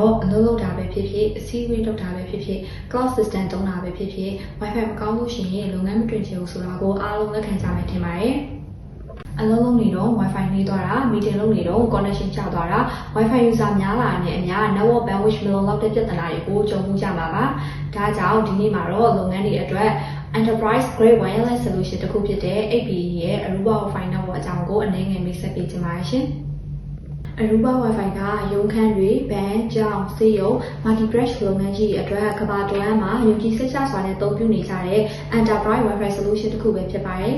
တော့အလုပ်လုပ်တာပဲဖြစ်ဖြစ်အစည်းအဝေးလုပ်တာပဲဖြစ်ဖြစ် cloud system သုံးတာပဲဖြစ်ဖြစ် Wi-Fi မကောင်းလို့ရှိရင်လုပ်ငန်းမတွင်ချင်ဘူးဆိုတာကိုအားလုံးလက်ခံကြမယ်ထင်ပါတယ်အလုံးလုံးနေတော့ Wi-Fi နှေးသွားတာ meeting လုပ်နေတော့ connection ကျသွားတာ Wi-Fi user များလာတဲ့အမျှ network bandwidth မလုံလောက်တဲ့ပြဿနာတွေကိုကြုံမှုကြမှာပါဒါကြောင့်ဒီနေ့မှာတော့လုပ်ငန်းတွေအတွက် Enterprise Grade Wireless Solution တစ်ခုဖြစ်တဲ့ 8PE ရဲ့ Aruba Wi-Fi network အကြောင်းကိုအနည်းငယ်မိတ်ဆက်ပေးချင်ပါတယ်ရှင်Aruba Wi-Fi ကရုံးခန်းတွေဘဏ်ကျောင်းဆေးရုံ multi-branch လုပ်ငန်းကြီးတွေအတွက်ကမ္ဘာတဝန်းမှာယုံကြည်စိတ်ချစွာနဲ့အသုံးပြုနေကြတဲ့ Enterprise Wi-Fi Solution တစ်ခုပဲဖြစ်ပါတယ်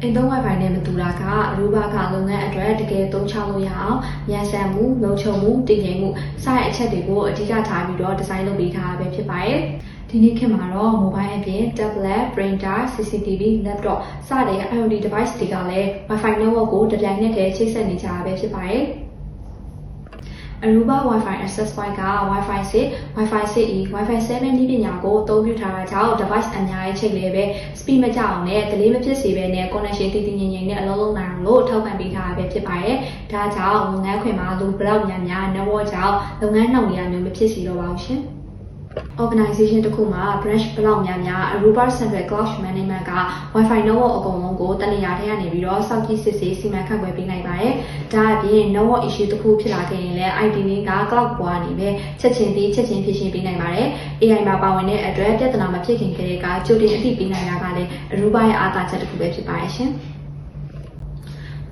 အိမ်သုံး Wi-Fi နဲ့မတူတာက Aruba ကလုပ်ငန်းအတွက်တကယ်သုံးချလို့ရအောင်မြန်ဆန်မှုလုံခြုံမှုတည်ငြိမ်မှုစတဲ့အချက်တွေကိုအဓိကထားပြီးတော့ဒီဇိုင်းလုပ်ပေးထားတာပဲဖြစ်ပါတယ်ဒီနေ့ခေတ်မှာတော့ mobile အပြင် tablet, printer, CCTV, laptop စတဲ့ IoT device တွေကလည်း Wi-Fi network ကိုတပြိုင်နက်တည်းချိတ်ဆက်နေကြတာပဲဖြစ်ပါတယ်Aruba Wi-Fi Access Point က Wi-Fi 6, Wi-Fi 6E, Wi-Fi 7 နည်းပညာကိုအသုံးပြုထားတာကြောင့် device အများကြီးချိတ်လေပဲ speed မကျအောင်နဲ့ delay မဖြစ်စေဘဲနဲ့ connection တည်တည်ငြိမ်ငြိမ်နဲ့အလုံးလုံးနိုင်အောင်လို့ထောက်ပံ့ပေးထားတာပဲဖြစ်ပါတယ်။ဒါကြောင့်လုပ်ငန်းခွင်မှာလူဘလောက်များများ network ကြောင့်လုပ်ငန်းနှောင့်နှေးရမျိုးမဖြစ်စေတော့ပါဘူးရှင်။ Organization တစ်ခုမှာ branch ဘလောက်များများ Aruba Central Cloud Management က Wi-Fi network အကုန်လုံးကိုတနေရာထဲကနေပြီးတော့စောင့်ကြည့်စစ်ဆေးစီမံခန့်ခွဲပေးနိုင်ပါတယ်။ဒါအပြင် network issue တစ်ခုဖြစ်လာခဲ့ရင်လည်း IT တွေက cloud ပေါ်ကနေပဲချက်ချင်းဖြေရှင်းပေးနိုင်ပါတယ်။ AI မှာပါဝင်တဲ့အတွက်ပြဿနာမဖြစ်ခင်ကတည်းကကြိုတင်အသိပေးနိုင်တာကလည်း Aruba ရဲ့အားသာချက်တစ်ခုပဲဖြစ်ပါတယ်ရှင်။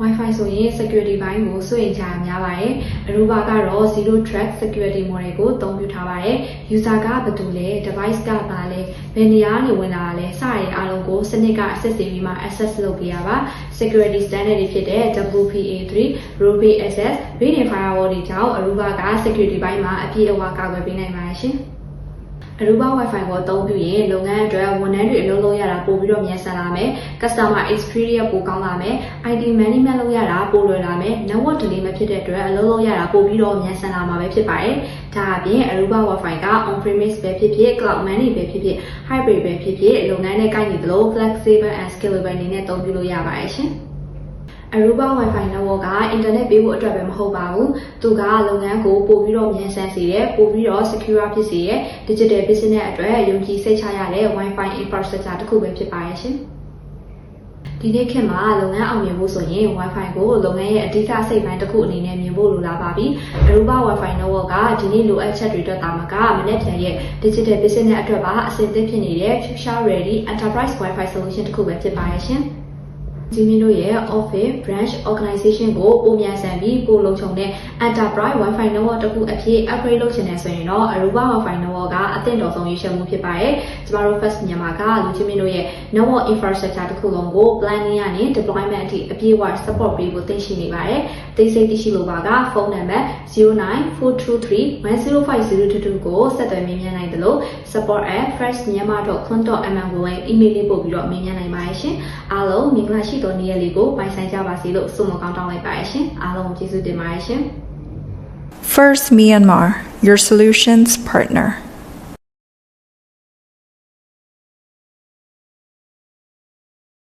Wi-Fi ဆိုရင် security ဘိုင်းကိုစိုးရိမ်ကြရများပါတယ်။ Aruba ကတော့ Zero Trust Security Model ကိုအသုံးပြုထားပါတယ်။ User ကဘာတူလဲ device ကဘာလဲဘယ်နေရာကနေဝင်လာတာလဲစတဲ့အားလုံးကိုစနစ်က access ပြီးမှ access လုပ်ပေးရပါ Security Standard တွေဖြစ်တဲ့ WPA3, Ruby Access, Reading Firewall တွေကြောင့် Aruba က security ဘိုင်းမှာအပြည့်အဝကာကွယ်ပေးနိုင်ပါတယ်ရှင်။ Aruba Wi-Fi ကိုအသုံးပြုရင်လုပ်ငန်းအတွက်ဝန်ထမ်းတွေအလုပ်လုပ်ရတာပိုပြီးတော့မြန်ဆန်လာမယ် Customer Experience ပိုကောင်းလာမယ် IT Management လုပ်ရတာပိုလွယ်လာမယ် Network Delay မဖြစ်တဲ့အတွက်အလုပ်လုပ်ရတာပိုပြီးတော့မြန်ဆန်လာမှာပဲဖြစ်ပါတယ်။ဒါအပြင် Aruba Wi-Fi က On-premise ပဲဖြစ်ဖြစ် Cloud Managed ပဲဖြစ်ဖြစ် Hybrid ပဲဖြစ်ဖြစ်လုပ်ငန်းနဲ့ကိုက်ညီသလို Flexible and Scalable အနေနဲ့အသုံးပြုလို့ရပါတယ်ရှင်။ Aruba Wi-Fi network က internet ပေးဖို့အတွက်ပဲမဟုတ်ပါဘူး။သူကလုပ်ငန်းကိုပို့ပြီးတော့မြန်ဆန်စေတယ်၊ပို့ပြီးတော့ secure ဖြစ်စေတယ်။ digital business အတွက်ယုံကြည်စိတ်ချရတဲ့ Wi-Fi infrastructure တစ်ခုပဲဖြစ်ပါရဲ့ရှင်။ဒီနေ့ခေတ်မှာလုပ်ငန်းအောင်မြင်ဖို့ဆိုရင် Wi-Fi ကိုလုပ်ငန်းရဲ့အဓိကစိတ်ပိုင်းတစ်ခုအနေနဲ့မြင်ဖို့လိုလာပါပြီ။ Aruba Wi-Fi network ကဒီနေ့လိုအပ်ချက်တွေအတွက်တာမကမနေ့ပြန်ရဲ့ digital business အတွက်ပါအဆင်သင့်ဖြစ်နေတဲ့ future ready enterprise Wi-Fi solution တစ်ခုပဲဖြစ်ပါရဲ့ရှင်။ဒီမင်းတို့ရဲ့ office branch organization ကိုပုံမြန်ဆန်ပြီးပိုလုံခြုံတဲ့ enterprise Wi-Fi network တစ်ခုအဖြစ် upgrade လုပ်ချင်တယ်ဆိုရင်တော့ Aruba Wi-Fi network ကအသင့်တော်ဆုံးရွေးချယ်မှုဖြစ်ပါတယ်။ကျမတို့ First မြန်မာကလူချင်းမင်းတို့ရဲ့ network infrastructure တစ်ခုလုံးကို planning ကနေ deployment အထိအပြည့်အဝ support ပေးဖို့သိရှိနေပါတယ်။သိစိတ်သိရှိလိုပါကဖုန်းနံပါတ် 0942310502 ကိုဆက်သွယ်မေးမြန်းနိုင်တယ်လို့ support@firstmyanmar.com.mm ကို email လေးပို့ပြီးတော့မေးမြန်းနိုင်ပါတယ်ရှင်။အားလုံးမင်္ဂလာရှိသောနေ့ရက်လေးကိုပိုင်ဆိုင်ကြပါစေလို့ဆုမကောင်းတောင်းလိုက်ပါတယ်ရှင်။အားလုံးကျေးဇူးတင်ပါတယ်ရှင်။ First Myanmar, your solutions partner.